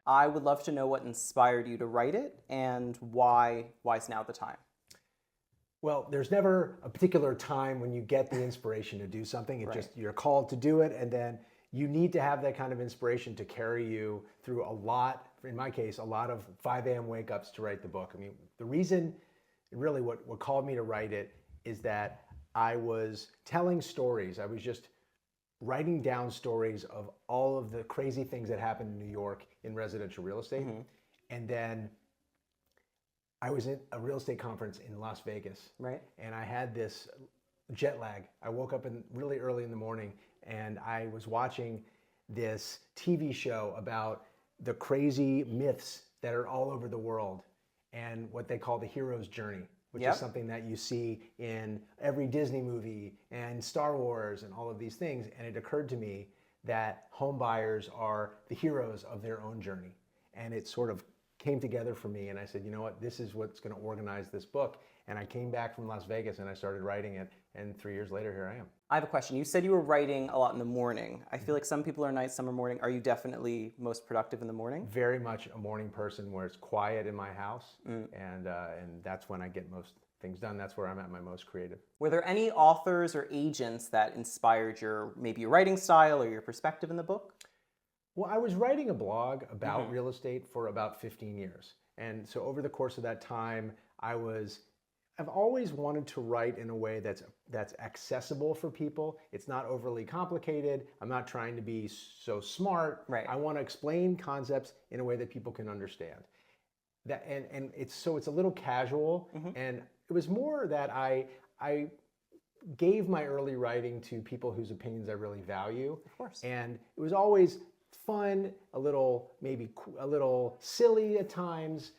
I would love to know what inspired you to write it and why's now the time. Well, there's never a particular time when you get the inspiration to do something. It Right. just, you're called to do it, and then you need to have that kind of inspiration to carry you through a lot, in my case, a lot of 5 a.m. wake-ups to write the book. I mean, the reason, really what called me to write it is that I was telling stories. I was just writing down stories of all of the crazy things that happened in New York in residential real estate. And then I was at a real estate conference in Las Vegas, Right. and I had this jet lag. I woke up really early in the morning, and I was watching this TV show about the crazy myths that are all over the world and what they call the hero's journey, which Yep. is something that you see in every Disney movie and Star Wars and all of these things. And it occurred to me that home buyers are the heroes of their own journey. And it sort of came together for me, and I said, you know what, this is what's going to organize this book. And I came back from Las Vegas and I started writing it, and 3 years later, here I am. I have a question. You said you were writing a lot in the morning. I feel like some people are night, some are morning. Are you definitely most productive in the morning? Very much a morning person where it's quiet in my house, and that's when I get most things done. That's where I'm at my most creative. Were there any authors or agents that inspired maybe your writing style or your perspective in the book? Well, I was writing a blog about real estate for about 15 years. And so over the course of that time, I've always wanted to write in a way that's accessible for people. It's not overly complicated. I'm not trying to be so smart. Right. I want to explain concepts in a way that people can understand. And it's a little casual. And it was more that I gave my early writing to people whose opinions I really value. Of course. And it was always fun, maybe a little silly at times,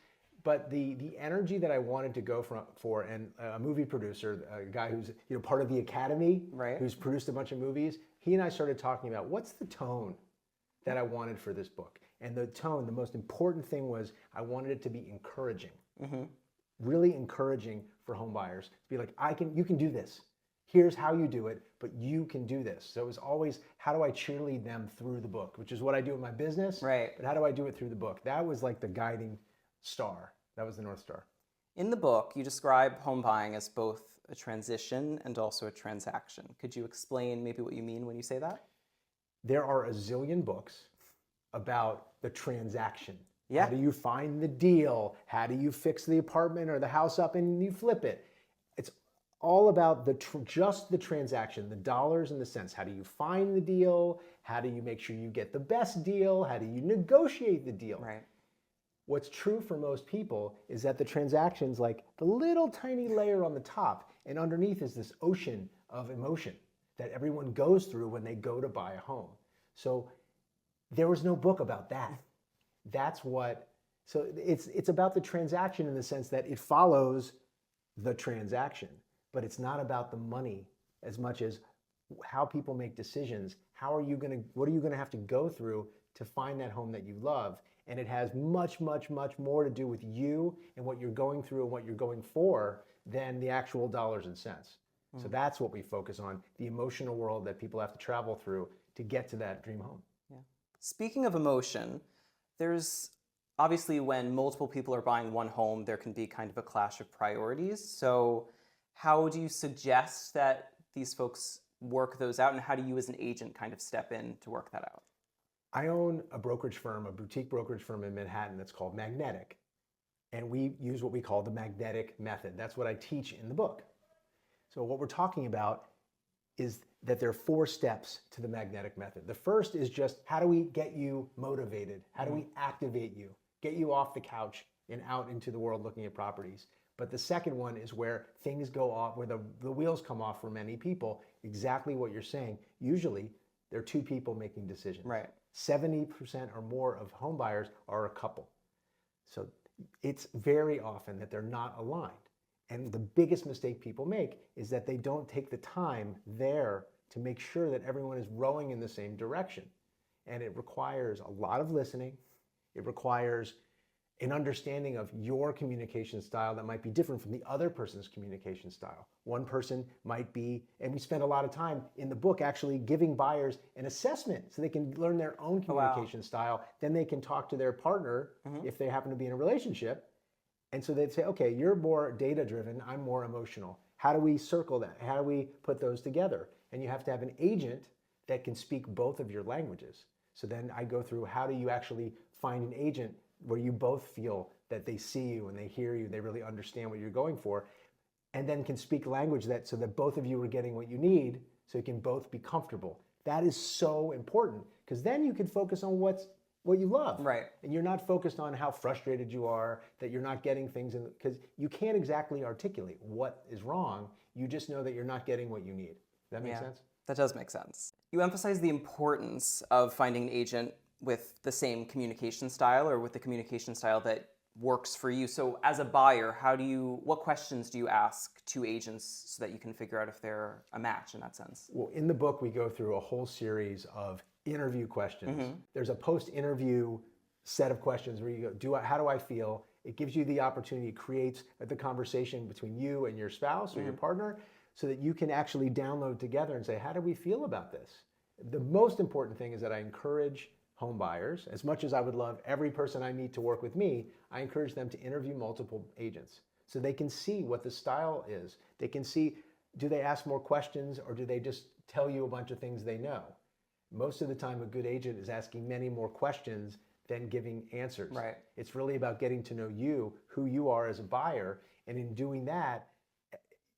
but the energy that I wanted to go for, and a movie producer, a guy who's part of the Academy, Right. who's produced a bunch of movies, he and I started talking about what's the tone that I wanted for this book. And the tone, the most important thing was I wanted it to be encouraging, really encouraging for home buyers to be like, you can do this. Here's how you do it, but you can do this. So it was always, how do I cheerlead them through the book, which is what I do in my business. Right. But how do I do it through the book? That was like the guiding star. That was the North Star. In the book, you describe home buying as both a transition and also a transaction. Could you explain maybe what you mean when you say that? There are a zillion books about the transaction. Yeah. How do you find the deal? How do you fix the apartment or the house up and you flip it? It's all about just the transaction, the dollars and the cents. How do you find the deal? How do you make sure you get the best deal? How do you negotiate the deal? Right. What's true for most people is that the transaction's like the little tiny layer on the top, and underneath is this ocean of emotion that everyone goes through when they go to buy a home. So there was no book about that. So it's about the transaction in the sense that it follows the transaction, but it's not about the money as much as how people make decisions. What are you gonna have to go through to find that home that you love? And it has much, much, much more to do with you and what you're going through and what you're going for than the actual dollars and cents. So that's what we focus on, the emotional world that people have to travel through to get to that dream home. Yeah. Speaking of emotion, there's obviously when multiple people are buying one home, there can be kind of a clash of priorities. So how do you suggest that these folks work those out, and how do you as an agent kind of step in to work that out? I own a brokerage firm, a boutique brokerage firm in Manhattan that's called Magnetic. And we use what we call the magnetic method. That's what I teach in the book. So what we're talking about is that there are 4 steps to the magnetic method. The first is just, how do we get you motivated? How do we activate you? Get you off the couch and out into the world looking at properties. But the second one is where things go off, where the wheels come off for many people. Exactly what you're saying. Usually, there are 2 people making decisions. Right. 70% or more of home buyers are a couple. So it's very often that they're not aligned. And the biggest mistake people make is that they don't take the time there to make sure that everyone is rowing in the same direction. And it requires a lot of listening. It requires an understanding of your communication style that might be different from the other person's communication style. One person might be, and we spend a lot of time in the book actually giving buyers an assessment so they can learn their own communication style. Then they can talk to their partner if they happen to be in a relationship. And so they'd say, okay, you're more data driven, I'm more emotional. How do we circle that? How do we put those together? And you have to have an agent that can speak both of your languages. So then I go through, how do you actually find an agent where you both feel that they see you and they hear you, they really understand what you're going for, and then can speak language that so that both of you are getting what you need so you can both be comfortable. That is so important because then you can focus on what you love. Right. And you're not focused on how frustrated you are, that you're not getting things in, because you can't exactly articulate what is wrong. You just know that you're not getting what you need. Does that make sense? That does make sense. You emphasize the importance of finding an agent with the same communication style or with the communication style that works for you. So as a buyer, what questions do you ask to agents so that you can figure out if they're a match in that sense? Well, in the book, we go through a whole series of interview questions. There's a post-interview set of questions where you go, how do I feel? It gives you the opportunity, it creates the conversation between you and your spouse or your partner so that you can actually download together and say, how do we feel about this? The most important thing is that I encourage home buyers, as much as I would love every person I meet to work with me, I encourage them to interview multiple agents so they can see what the style is. They can see, do they ask more questions or do they just tell you a bunch of things they know? Most of the time, a good agent is asking many more questions than giving answers. Right. It's really about getting to know you, who you are as a buyer, and in doing that,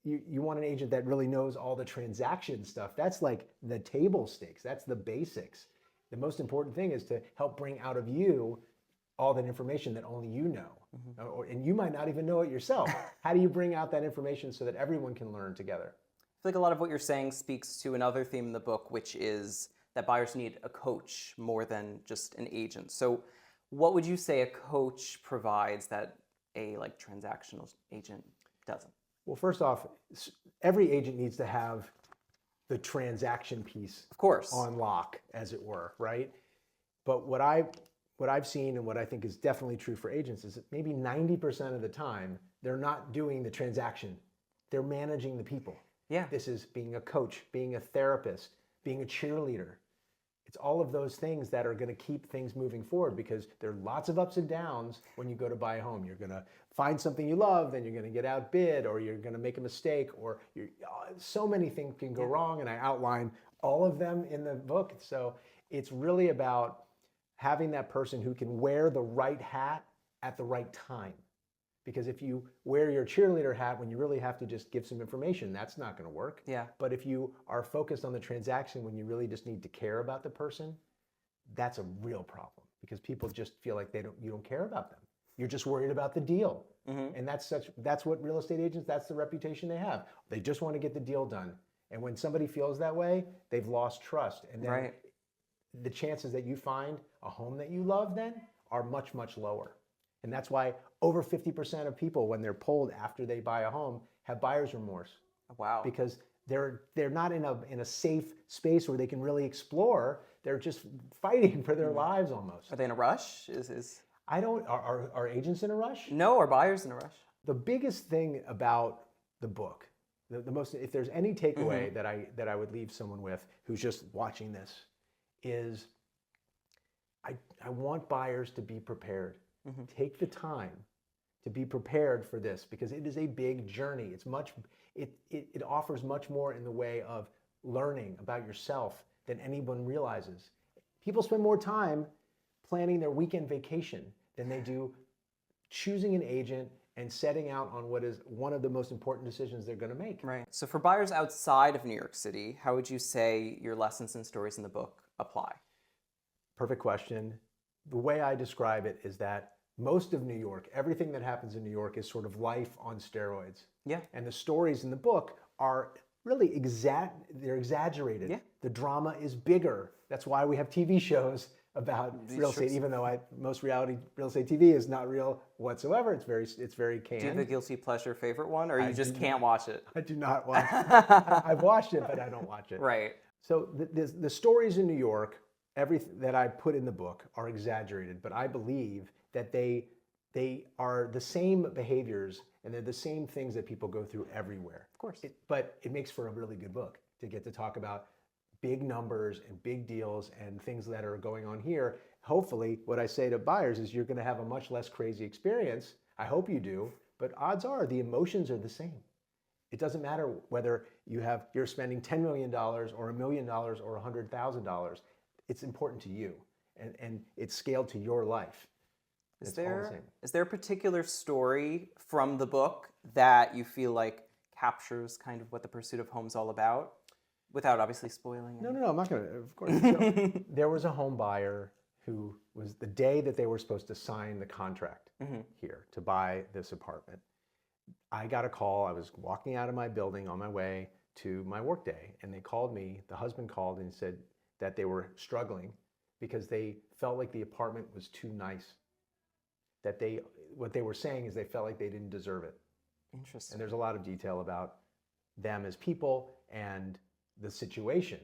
you want an agent that really knows all the transaction stuff. That's like the table stakes. That's the basics. The most important thing is to help bring out of you all that information that only you know. And you might not even know it yourself. How do you bring out that information so that everyone can learn together? I feel like a lot of what you're saying speaks to another theme in the book, which is that buyers need a coach more than just an agent. So what would you say a coach provides that a transactional agent doesn't? Well, first off, every agent needs to have the transaction piece, of course, on lock, as it were, right? But what I've seen and what I think is definitely true for agents is that maybe 90% of the time they're not doing the transaction. They're managing the people. Yeah. This is being a coach, being a therapist, being a cheerleader. It's all of those things that are going to keep things moving forward because there are lots of ups and downs when you go to buy a home. You're going to find something you love, then you're going to get outbid, or you're going to make a mistake, or so many things can go wrong, and I outline all of them in the book. So it's really about having that person who can wear the right hat at the right time. Because if you wear your cheerleader hat when you really have to just give some information, that's not going to work. Yeah. But if you are focused on the transaction when you really just need to care about the person, that's a real problem because people just feel like you don't care about them. You're just worried about the deal. And that's what real estate agents, that's the reputation they have. They just want to get the deal done. And when somebody feels that way, they've lost trust. And then the chances that you find a home that you love then are much, much lower. And that's why over 50% of people, when they're polled after they buy a home, have buyer's remorse. Wow. Because they're not in a safe space where they can really explore. They're just fighting for their lives almost. Are they in a rush? Are agents in a rush? No, are buyers in a rush? The biggest thing about the book, the most, if there's any takeaway that I would leave someone with who's just watching this, is I want buyers to be prepared. Take the time to be prepared for this because it is a big journey. It offers much more in the way of learning about yourself than anyone realizes. People spend more time planning their weekend vacation than they do choosing an agent and setting out on what is one of the most important decisions they're going to make. Right. So for buyers outside of New York City, how would you say your lessons and stories in the book apply? Perfect question. The way I describe it is that most of New York, everything that happens in New York is sort of life on steroids. Yeah. And the stories in the book are really they're exaggerated. Yeah. The drama is bigger. That's why we have TV shows about real estate, even though most reality real estate TV is not real whatsoever. It's very canned. Do you have a guilty pleasure favorite one, or you just can't watch it? I do not watch it. I've watched it, but I don't watch it. Right. So the stories in New York, everything that I put in the book are exaggerated, but I believe that they they are the same behaviors and they're the same things that people go through everywhere. Of course. But it makes for a really good book to get to talk about big numbers and big deals and things that are going on here. Hopefully, what I say to buyers is you're going to have a much less crazy experience. I hope you do, but odds are the emotions are the same. It doesn't matter whether you're spending $10 million or $1 million or $100,000. It's important to you, and it's scaled to your life. Is there a particular story from the book that you feel like captures kind of what the pursuit of home's all about, without obviously spoiling it? No, I'm not going to, of course. So, there was a home buyer who was the day that they were supposed to sign the contract here to buy this apartment. I got a call. I was walking out of my building on my way to my work day, and they called me. The husband called and said that they were struggling because they felt like the apartment was too nice. That what they were saying is they felt like they didn't deserve it. Interesting. And there's a lot of detail about them as people and the situation.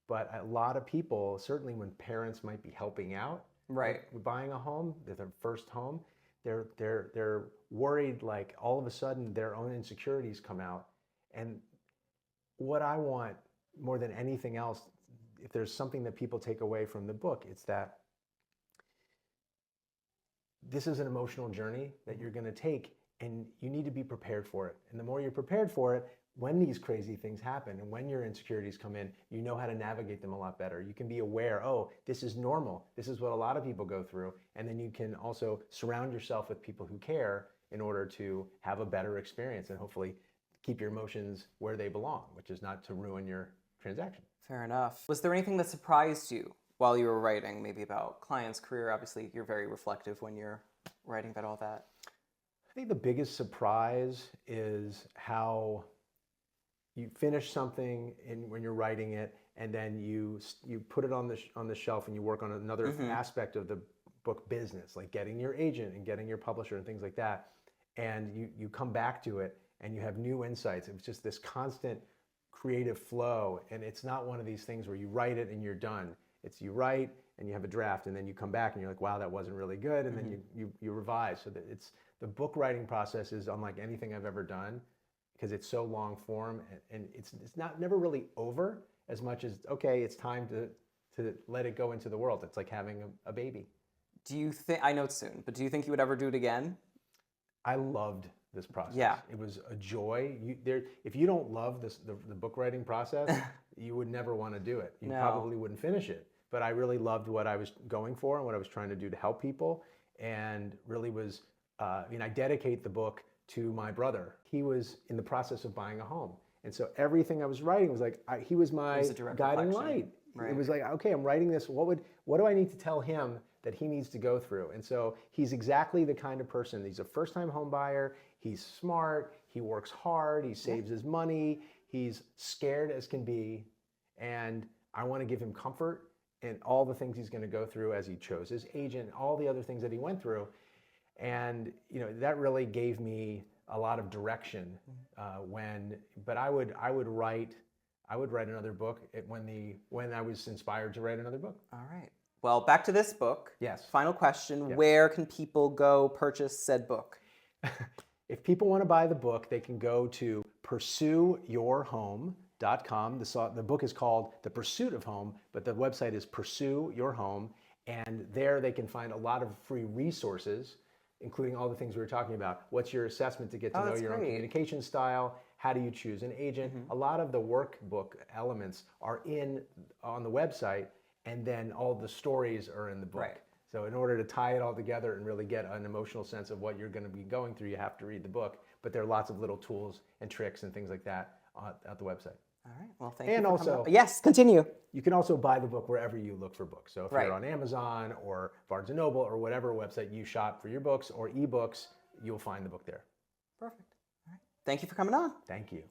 But a lot of people, certainly when parents might be helping out, right, with buying a home, their first home, they're worried, like all of a sudden their own insecurities come out. And what I want more than anything else, if there's something that people take away from the book, it's that this is an emotional journey that you're going to take, and you need to be prepared for it. And the more you're prepared for it, when these crazy things happen and when your insecurities come in, you know how to navigate them a lot better. You can be aware, oh, this is normal. This is what a lot of people go through. And then you can also surround yourself with people who care in order to have a better experience and hopefully keep your emotions where they belong, which is not to ruin your transaction. Fair enough. Was there anything that surprised you while you were writing, maybe about clients' career? Obviously, you're very reflective when you're writing about all that. I think the biggest surprise is how you finish something when you're writing it, and then you put it on the shelf and you work on another aspect of the book business, like getting your agent and getting your publisher and things like that. And you come back to it and you have new insights. It's just this constant creative flow, and it's not one of these things where you write it and you're done. It's you write and you have a draft, and then you come back and you're like, wow, that wasn't really good, and then you revise. So that the book writing process is unlike anything I've ever done, because it's so long form, and it's never really over as much as, okay, it's time to let it go into the world. It's like having a baby. Do you think, I know it's soon, but do you think you would ever do it again? I loved this process. Yeah. It was a joy. If you don't love the book writing process, you would never want to do it. You probably wouldn't finish it. But I really loved what I was going for and what I was trying to do to help people, and really was, I dedicate the book to my brother. He was in the process of buying a home. And so everything I was writing was like, he was my guiding light. Right. It was like, okay, I'm writing this. What do I need to tell him that he needs to go through? And so he's exactly the kind of person. He's a first-time home buyer. He's smart. He works hard. He saves his money. He's scared as can be. And I want to give him comfort in all the things he's going to go through as he chose his agent, all the other things that he went through. And that really gave me a lot of direction but I would write another book when I was inspired to write another book. All right. Well, back to this book. Yes. Final question. Yes. Where can people go purchase said book? If people want to buy the book, they can go to pursueyourhome.com. The book is called The Pursuit of Home, but the website is Pursue Your Home. And there they can find a lot of free resources, including all the things we were talking about. What's your assessment to get to know your own communication style? How do you choose an agent? A lot of the workbook elements are on the website, and then all the stories are in the book. Right. So in order to tie it all together and really get an emotional sense of what you're going to be going through, you have to read the book. But there are lots of little tools and tricks and things like that at the website. All right. Well, thank you. And also, yes, continue. You can also buy the book wherever you look for books. So if you're on Amazon or Barnes & Noble or whatever website you shop for your books or ebooks, you'll find the book there. Perfect. All right. Thank you for coming on. Thank you.